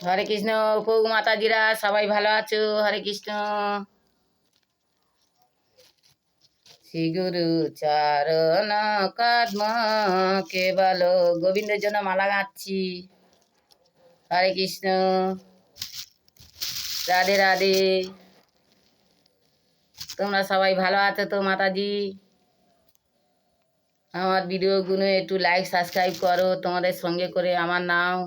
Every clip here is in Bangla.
হরে কৃষ্ণ। পৌগ মাতাজিরা সবাই ভালো আছো? হরে কৃষ্ণ। শ্রী গুরু চরণ কদ্ম কেবল গোবিন্দের জন্য মালা গাচ্ছি। হরে কৃষ্ণ। রাধে রাধে। তোমরা সবাই ভালো আছো তো মাতাজি? আমার ভিডিওগুলো একটু লাইক সাবস্ক্রাইব করো, তোমাদের সঙ্গে করে আমার নাও।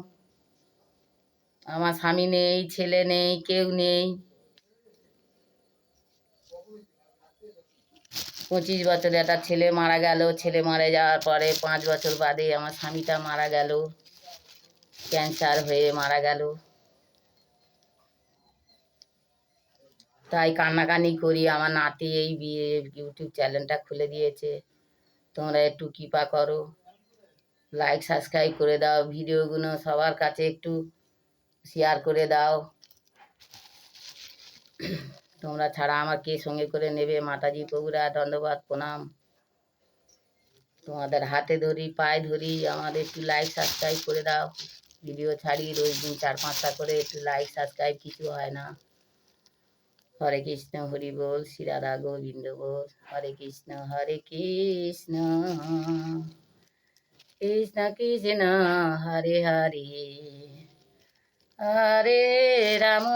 আমার স্বামী নেই, ছেলে নেই, কেউ নেই। 25 বছরে একটা ছেলে মারা গেল। ছেলে মারা যাওয়ার পরে 5 বছর বাদে আমার স্বামীটা মারা গেল, ক্যান্সার হয়ে মারা গেল। তাই কান্নাকানি করি। আমার নাতি এই বিয়ে ইউটিউব চ্যানেলটা খুলে দিয়েছে, তোমরা একটু কৃপা করো, লাইক সাবস্ক্রাইব করে দাও, ভিডিওগুলো সবার কাছে একটু শেয়ার করে দাও। তোমরা ছাড়া আমার কে সঙ্গে করে নেবে? মাতাজি প্রভুরা ধন্যবাদ প্রণাম। তোমাদের হাতে ধরি, পায়ে ধরি, আমাদের একটু লাইক সাবস্ক্রাইব করে দাও। ভিডিও ছাড়ি রোজ দিন 4-5টা করে, একটু লাইক সাবস্ক্রাইব কিছু হয় না। হরে কৃষ্ণ, হরি বল, শ্রী রাধা গোবিন্দ বল। হরে কৃষ্ণ কৃষ্ণ কৃষ্ণ হরে হরে, হরে রাম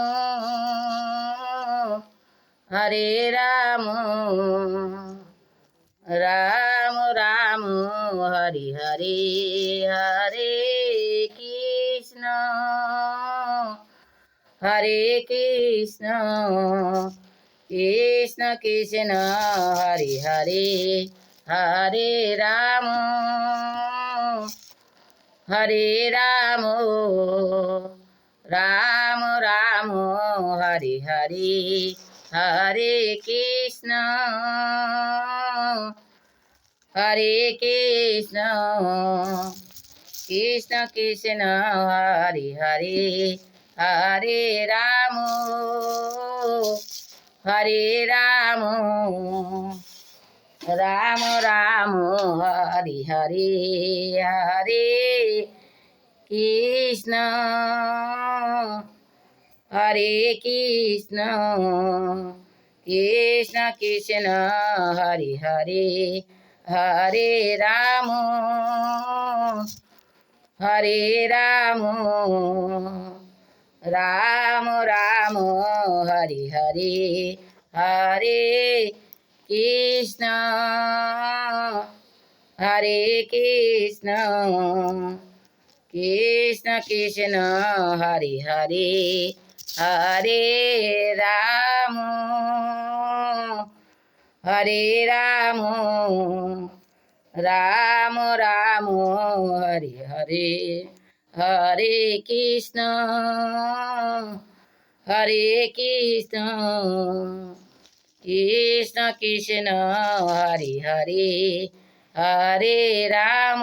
হরে রাম, রাম রাম হরে হরে, হরে কৃষ্ণ হরে কৃষ্ণ কৃষ্ণ কৃষ্ণ হরে হরে, হরে রাম হরে রাম, রাম রাম হরে হরে, হরে কৃষ্ণ হরে কৃষ্ণ কৃষ্ণ কৃষ্ণ হরে হরে, হরে রাম হরে রাম, রাম রাম হরে হরে, হরে কৃষ্ণ হরে কৃষ্ণ কৃষ্ণ কৃষ্ণ হরে হরে, হরে রাম হরে রাম, রাম রাম হরে হরে, হরে কৃষ্ণ হরে কৃষ্ণ কৃষ্ণ কৃষ্ণ হরে হরে, হরে রাম হরে রাম, রাম রাম হরে হরে, হরে কৃষ্ণ হরে কৃষ্ণ কৃষ্ণ কৃষ্ণ হরে হরে, হরে রাম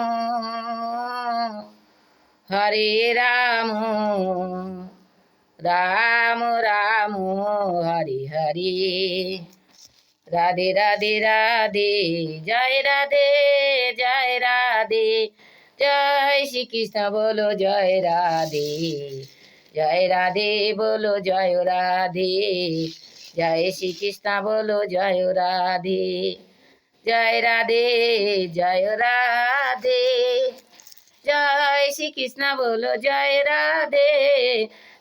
হরে রাম, রাম রাম হরে হরে। রাধে রাধে রাধে, জয় রাধে জয় রাধে, জয় শ্রীকৃষ্ণ বলো জয় রাধে, জয় রাধে বলো জয় রাধে, জয় শ্রীকৃষ্ণ বলো জয় রাধে, জয় রাধে জয় রাধে, জয় শ্রীকৃষ্ণ বলো জয় রাধে,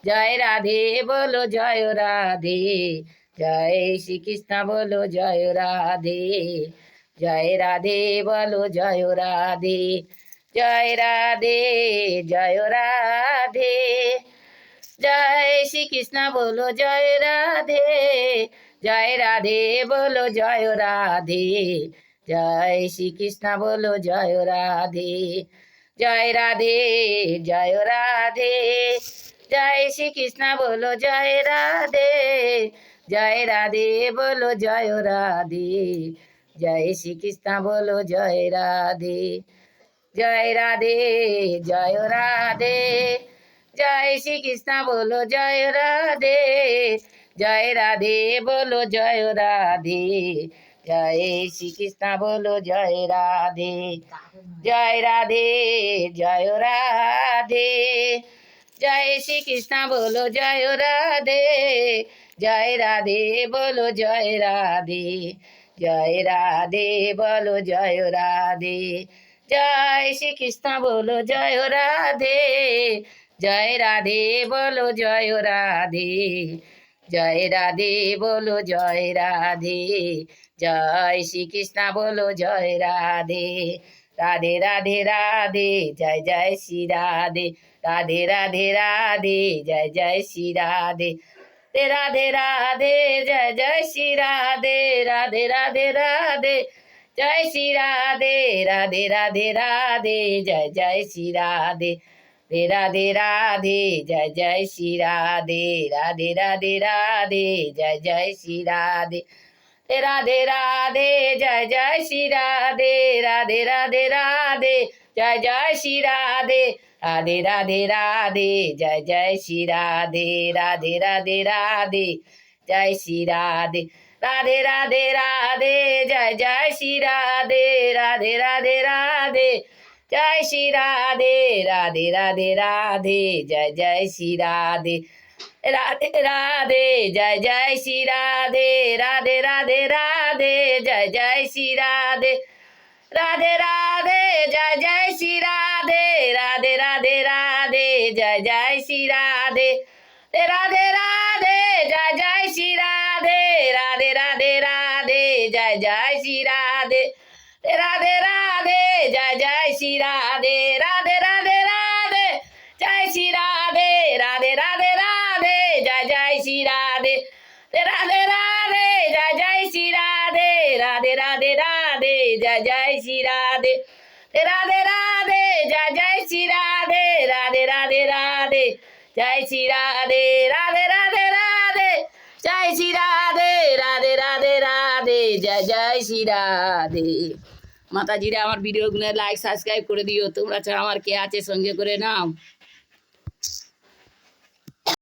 জয় রাধে বলো জয় রাধে, জয় শ্রীকৃষ্ণ বলো জয় রাধে, জয় রাধে বলো জয় রাধে, জয় রাধে জয় রাধে, জয় শ্রীকৃষ্ণ বলো জয় রাধে, জয় রাধে বলো জয় রাধে, জয় শ্রীকৃষ্ণ বলো জয় রাধে, জয় রাধে জয় রাধে, জয় শ্রীকৃষ্ণ বলো জয় রাধে, জয় রাধে বলো জয় রাধে, জয় শ্রীকৃষ্ণ বলো জয় রাধে, জয় রাধে জয় রাধে, জয় শ্রীকৃষ্ণ বলো জয় রাধে, জয় রাধে বলো জয় রাধে, জয় শ্রীকৃষ্ণ বলো জয় রাধে, জয় রাধে জয় রাধে, জয় শ্রীকৃষ্ণ বলো জয় রাধে, জয় রাধে বলো জয় রাধে, জয় রাধে বলো জয় রাধে। জয় শ্রীকৃষ্ণ বলো জয় রাধে, জয় রাধে বলো জয় রাধে, জয় রাধে বলো জয় রাধে। জয় শ্রীকৃষ্ণ বলো জয় রাধে, রাধে রাধে রাধে জয় জয় শ্রী রাধে, রাধে রাধে রাধে জয় জয় শ্রী রাধে, রাধে রাধে জয় জয় শ্রী রাধে, রাধে রাধে রাধে জয় শ্রী রাধে, রাধে রাধে রাধে জয় জয় শ্রী রাধে, রাধে রাধে জয় জয় শ্রী রাধে, রাধে রাধে রাধে জয় জয় শ্রী রাধে, রাধে রাধে জয় জয় শ্রী রাধে, রাধে রাধে রাধে জয় জয় শ্রী রাধে, রাধে রাধে রাধে জয় জয় শ্রী রাধে, রাধে রাধে রাধে জয় শ্রী রাধে, রাধে রাধে রাধে জয় জয় শ্রী রাধে, রাধে রাধে রাধে জয় শ্রী রাধে, রাধে রাধে রাধে জয় জয় শ্রী রাধে, রাধে রাধে জয় জয় শ্রী রাধে, রাধে রাধে রাধে জয় জয় শ্রী রাধে, রাধে রাধে জয় জয় শ্রী রাধে, রাধে রাধে রাধে জয় জয় শ্রী রাধে, রাধে রাধে জয় জয় শ্রী রাধে, রাধে রাধে রাধে জয় জয় শ্রী রাধে, রাধে রাধে জয় জয় শ্রী রাধে, রাধে রাধে রাধে জয় শ্রী রাধে, রাধে রাধে রাধে জয় জয় শ্রী রাধে, রাধে রাধে জয় জয় শ্রী রাধে, রাধে রাধে রাধে জয় জয় শ্রী রাধে, রাধে রাধে জয় জয় শ্রী রাধে, রাধে রাধে রাধে জয় শ্রী রাধে, রাধে রাধে রাধে জয় শ্রী রাধে, রাধে রাধে রাধে জয় জয় শ্রী রাধে। মাতাজিরা আমার ভিডিওগুলো লাইক সাবস্ক্রাইব করে দিও, তোমরা আমার কে আছে সঙ্গে করে নাও।